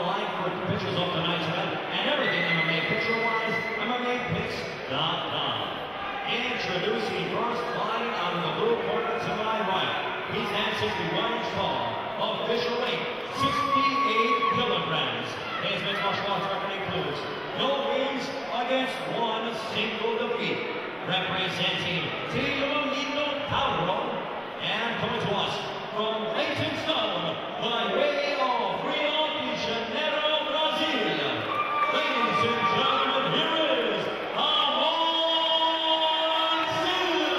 online for pictures of tonight's event and everything MMA picture-wise, MMAPicks.com. Introducing first, fighting out of the blue corner to my right. He's at 61 inches tall, official weight 68 kilograms. His mixed martial arts record includes no wins against one single defeat. Representing Team Tauro, and coming to us from Leytonstone by way of Rio de Janeiro, Brazil. Ladies and gentlemen, here is Ramon Silva.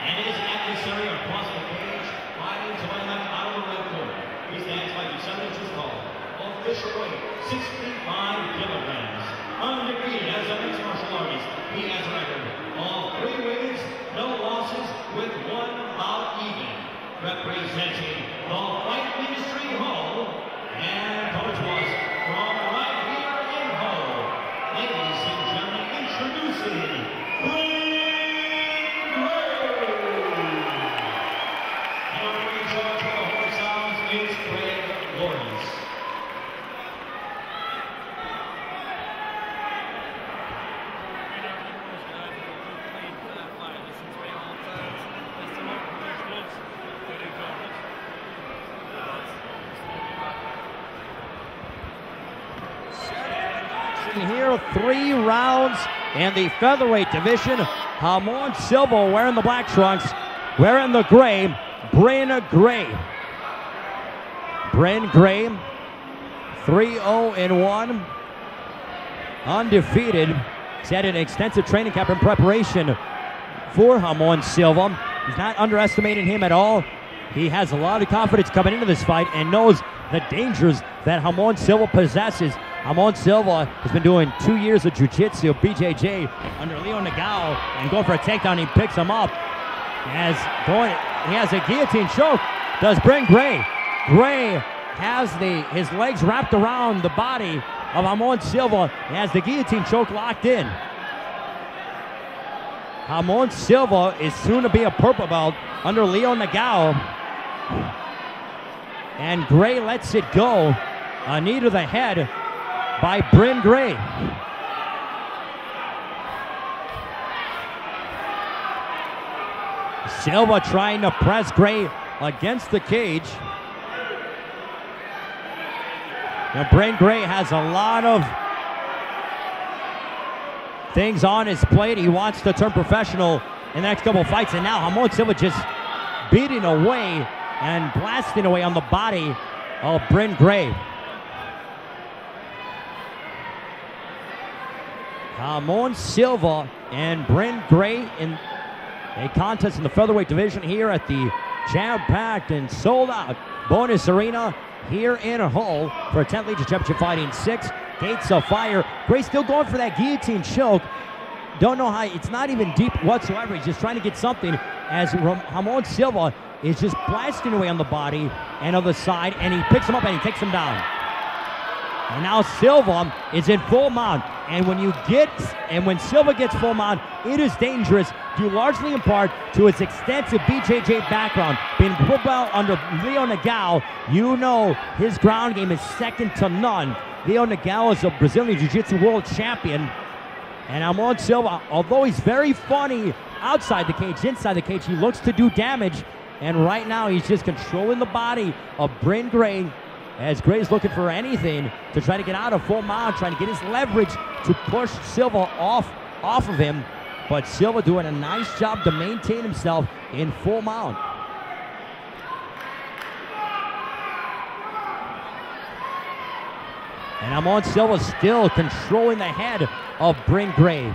And his adversary across the cage, fighting to my left out of the red corner. He stands 57 inches tall, official weight 65 kilograms. Undefeated as a mixed martial artist, he has a record of 3 wins, no losses, with 1 bout even. Representing the Fight Industry Hall, and coming to us from right here in Hull, ladies and gentlemen, introducing Bryn. And our in charge of the horse sounds is Greg Lawrence. Here, 3 rounds in the featherweight division. Ramon Silva wearing the black trunks, wearing the gray, Bryn gray. Bryn gray, 3-0-1, undefeated. He's had an extensive training camp in preparation for Ramon Silva. He's not underestimating him at all. He has a lot of confidence coming into this fight and knows the dangers that Ramon Silva possesses. Ramon Silva has been doing 2 years of jiu-jitsu, BJJ, under Leo Nagao, and going for a takedown. He picks him up. He has a guillotine choke. Does Bryn Gray. Gray has his legs wrapped around the body of Ramon Silva. He has the guillotine choke locked in. Ramon Silva is soon to be a purple belt under Leo Nagao. And Gray lets it go. A knee to the head by Bryn Gray. Silva trying to press Gray against the cage. Now Bryn Gray has a lot of things on his plate. He wants to turn professional in the next couple of fights, and now Ramon Silva just beating away and blasting away on the body of Bryn Gray. Ramon Silva and Bryn Gray in a contest in the featherweight division here at the jam-packed and sold-out Bonus Arena here in Hull for 10th Legion Championship Fighting 6. Gates of fire. Gray still going for that guillotine choke. Don't know how, it's not even deep whatsoever. He's just trying to get something as Ramon Silva is just blasting away on the body and on the side, and he picks him up and he takes him down. And now Silva is in full mount. And when Silva gets full mount, it is dangerous, due largely in part to his extensive BJJ background. Being put out under Leo Nagao, you know his ground game is second to none. Leo Nagao is a Brazilian Jiu-Jitsu world champion. And Ramon Silva, although he's very funny outside the cage, inside the cage, he looks to do damage. And right now he's just controlling the body of Bryn Gray, as Gray's looking for anything to try to get out of full mount, trying to get his leverage to push Silva off of him. But Silva doing a nice job to maintain himself in full mount. And Ramon Silva still controlling the head of Bryn Gray.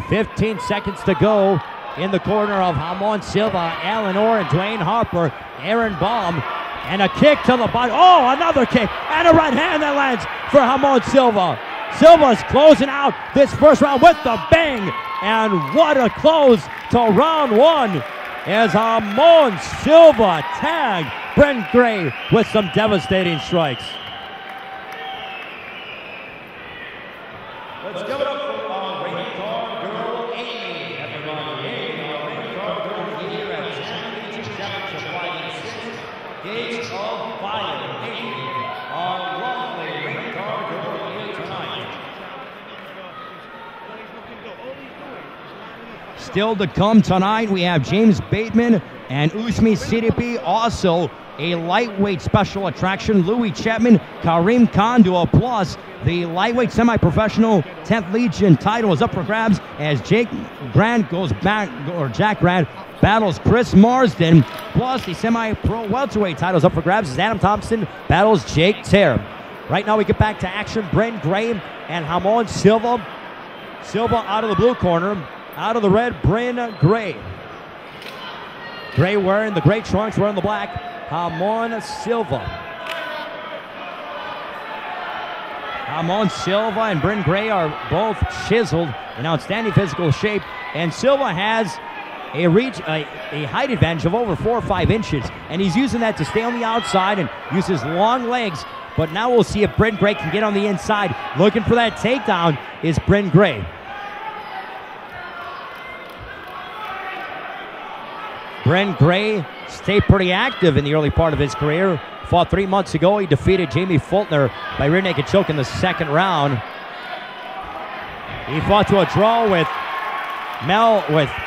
15 seconds to go in the corner of Ramon Silva, Alan Orr and Dwayne Harper, Aaron Baum, and a kick to the body. Oh, another kick, and a right hand that lands for Ramon Silva. Silva's closing out this first round with the bang, and what a close to round 1 as Ramon Silva tagged Bryn Gray with some devastating strikes. Let's give it up for our ring card girl, Amy. Everybody, Amy, our ring card girl here at Gates of Fire, our lovely ring card girl here tonight. Still to come tonight, we have James Bateman and Usmi Sidibe, also a lightweight special attraction. Louis Chapman, Kareem Khandua, plus the lightweight semi-professional 10th Legion title is up for grabs as Jack Grant battles Chris Marsden, plus the semi-pro welterweight title is up for grabs as Adam Thompson battles Jake Terr. Right now we get back to action. Bryn Gray and Ramon Silva. Silva out of the blue corner, out of the red, Bryn Gray. Gray wearing the gray trunks, wearing the black. Ramon Silva. Ramon Silva and Bryn Gray are both chiseled in outstanding physical shape, and Silva has a height advantage of over 4 or 5 inches, and he's using that to stay on the outside and use his long legs. But now we'll see if Bryn Gray can get on the inside. Looking for that takedown is Bryn Gray. Bryn Gray stayed pretty active in the early part of his career. Fought 3 months ago. He defeated Jamie Fultner by rear naked choke in the second round. He fought to a draw with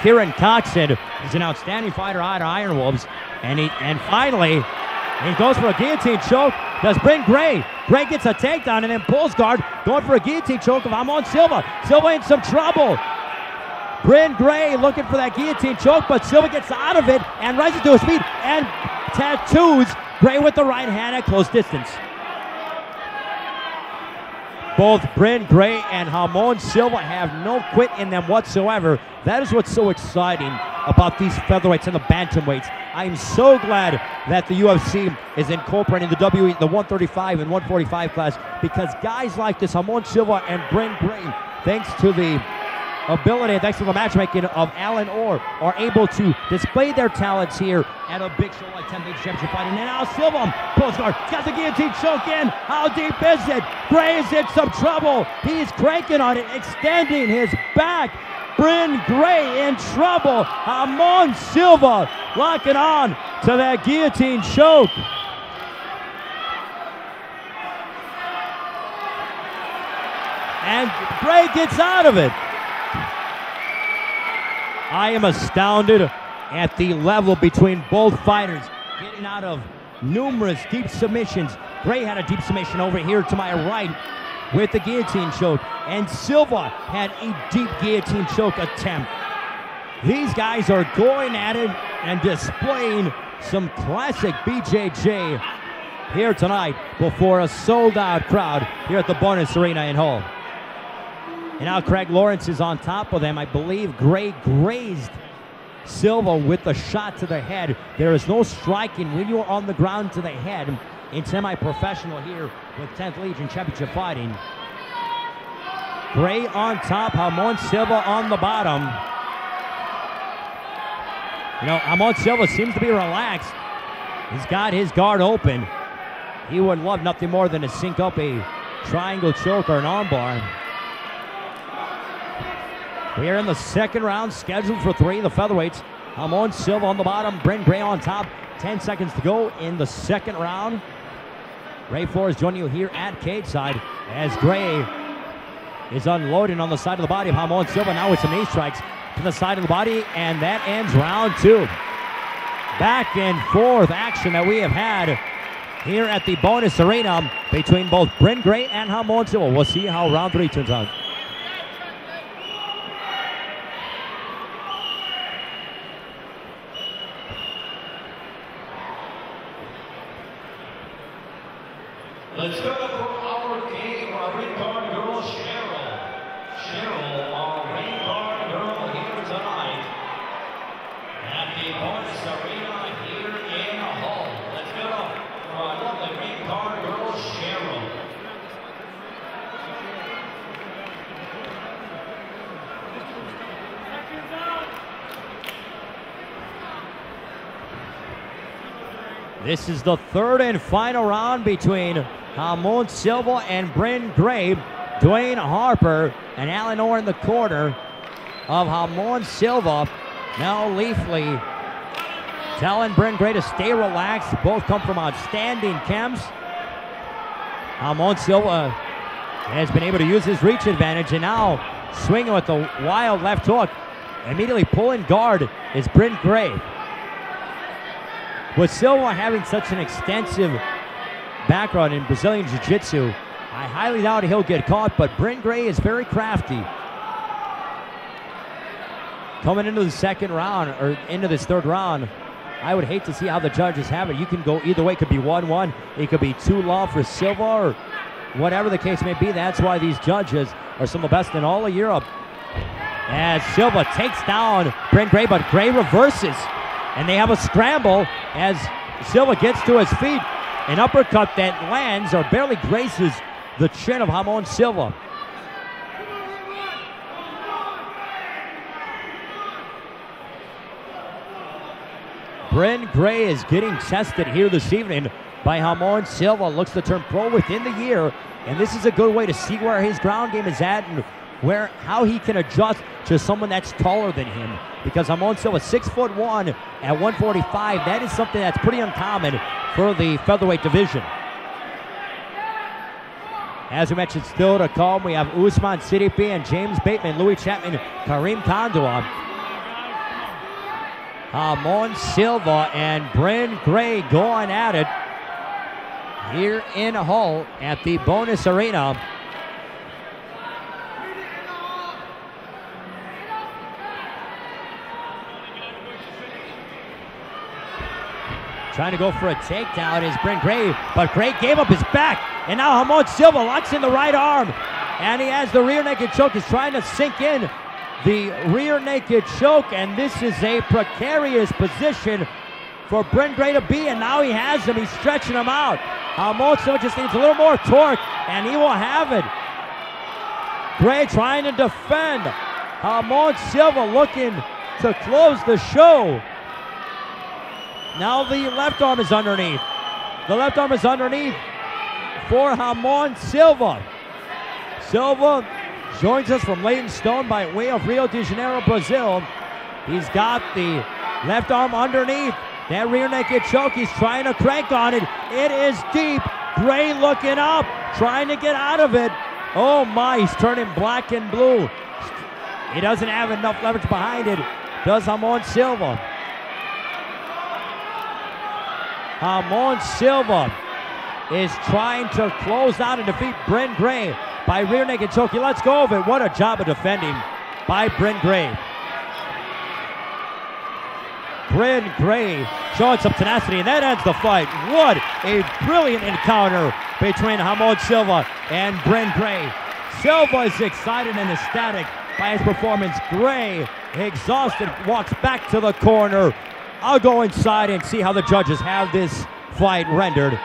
Kieran Coxon. He's an outstanding fighter out of Iron Wolves. And finally, he goes for a guillotine choke. Does Bryn Gray. Gray gets a takedown and then pulls guard, going for a guillotine choke of Ramon Silva. Silva in some trouble. Bryn Gray looking for that guillotine choke, but Silva gets out of it and rises to his feet and tattoos Gray with the right hand at close distance. Both Bryn Gray and Ramon Silva have no quit in them whatsoever. That is what's so exciting about these featherweights and the bantamweights. I'm so glad that the UFC is incorporating the the 135 and 145 class, because guys like this, Ramon Silva and Bryn Gray, thanks to the ability and thanks to the matchmaking of Alan Orr, are able to display their talents here at a big show like 10th Legion Championship Fighting. And now Silva pulls guard, got the guillotine choke in. How deep is it? Gray is in some trouble. He's cranking on it, extending his back. Bryn Gray in trouble. Ramon Silva locking on to that guillotine choke. And Gray gets out of it. I am astounded at the level between both fighters, getting out of numerous deep submissions. Gray had a deep submission over here to my right with the guillotine choke, and Silva had a deep guillotine choke attempt. These guys are going at it and displaying some classic BJJ here tonight before a sold-out crowd here at the Bonus Arena in Hull. And now Craig Lawrence is on top of them. I believe Gray grazed Silva with a shot to the head. There is no striking when you are on the ground to the head in semi-professional here with 10th Legion Championship Fighting. Gray on top, Ramon Silva on the bottom. You know, Ramon Silva seems to be relaxed. He's got his guard open. He would love nothing more than to sync up a triangle choke or an armbar. We are in the second round, scheduled for 3. The featherweights, Ramon Silva on the bottom, Bryn Gray on top. 10 seconds to go in the second round. Ray Flores joining you here at cage side as Gray is unloading on the side of the body of Ramon Silva. Now with some knee strikes to the side of the body, and that ends round 2. Back and forth action that we have had here at the Bonus Arena between both Bryn Gray and Ramon Silva. We'll see how round 3 turns out. Let's go for our game, our ring card girl, Cheryl. Cheryl, our ring card girl here tonight at the Bonus Arena here in Hull. Let's go for our lovely ring card girl, Cheryl. This is the third and final round between Ramon Silva and Bryn Gray. Dwayne Harper and Alan Orr in the corner of Ramon Silva. Now Leafly telling Bryn Gray to stay relaxed. Both come from outstanding chems. Ramon Silva has been able to use his reach advantage, and now swinging with the wild left hook. Immediately pulling guard is Bryn Gray. With Silva having such an extensive background in Brazilian Jiu-Jitsu, I highly doubt he'll get caught, but Bryn Gray is very crafty. Coming into the second round, or into this third round, I would hate to see how the judges have it. You can go either way. It could be 1-1. It could be 2-0 for Silva, or whatever the case may be. That's why these judges are some of the best in all of Europe. As Silva takes down Bryn Gray, but Gray reverses. And they have a scramble as Silva gets to his feet. An uppercut that lands or barely graces the chin of Ramon Silva. Bryn Gray is getting tested here this evening by Ramon Silva. Looks to turn pro within the year, and this is a good way to see where his ground game is at and how he can adjust to someone that's taller than him. Because Ramon Silva, 6'1" at 145, that is something that's pretty uncommon for the featherweight division. As we mentioned, still to come, we have Usman Sidipe and James Bateman, Louis Chapman, Kareem Kandwa. Ramon Silva and Bryn Gray going at it here in Hull at the Bonus Arena. Trying to go for a takedown is Bryn Gray, but Gray gave up his back, and now Ramon Silva locks in the right arm, and he has the rear naked choke. He's trying to sink in the rear naked choke, and this is a precarious position for Bryn Gray to be, and now he has him. He's stretching him out. Ramon Silva just needs a little more torque, and he will have it. Gray trying to defend. Ramon Silva looking to close the show. Now the left arm is underneath. The left arm is underneath for Ramon Silva. Silva joins us from Leytonstone by way of Rio de Janeiro, Brazil. He's got the left arm underneath. That rear naked choke, he's trying to crank on it. It is deep. Gray looking up, trying to get out of it. Oh my, he's turning black and blue. He doesn't have enough leverage behind it, does Ramon Silva. Ramon Silva is trying to close out and defeat Bryn Gray by rear naked choke. He lets go of it. What a job of defending by Bryn Gray. Bryn Gray showing some tenacity, and that ends the fight. What a brilliant encounter between Ramon Silva and Bryn Gray. Silva is excited and ecstatic by his performance. Gray, exhausted, walks back to the corner. I'll go inside and see how the judges have this fight rendered.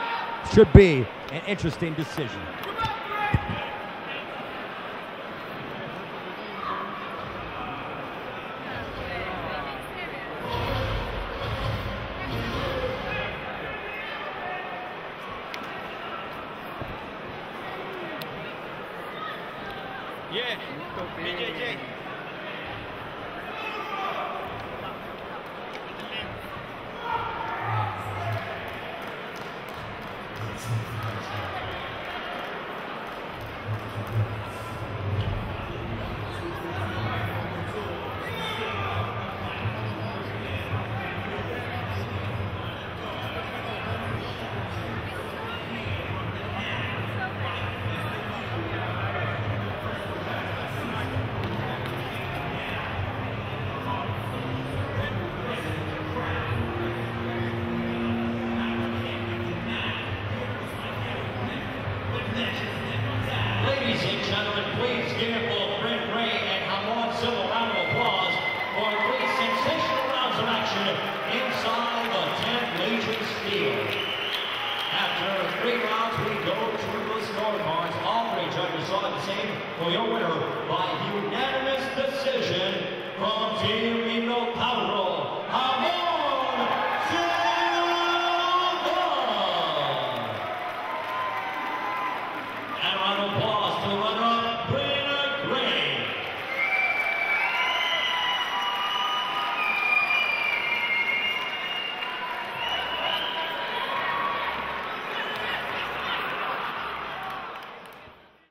Should be an interesting decision. Yeah, BJJ. Ladies and gentlemen, please give both Bryn Gray and Ramon Silva a round of applause for 3 sensational rounds of action inside the 10th Legion Steel. After 3 rounds, we go to the scorecards. All 3 judges saw the same for your winner by unanimous decision from Team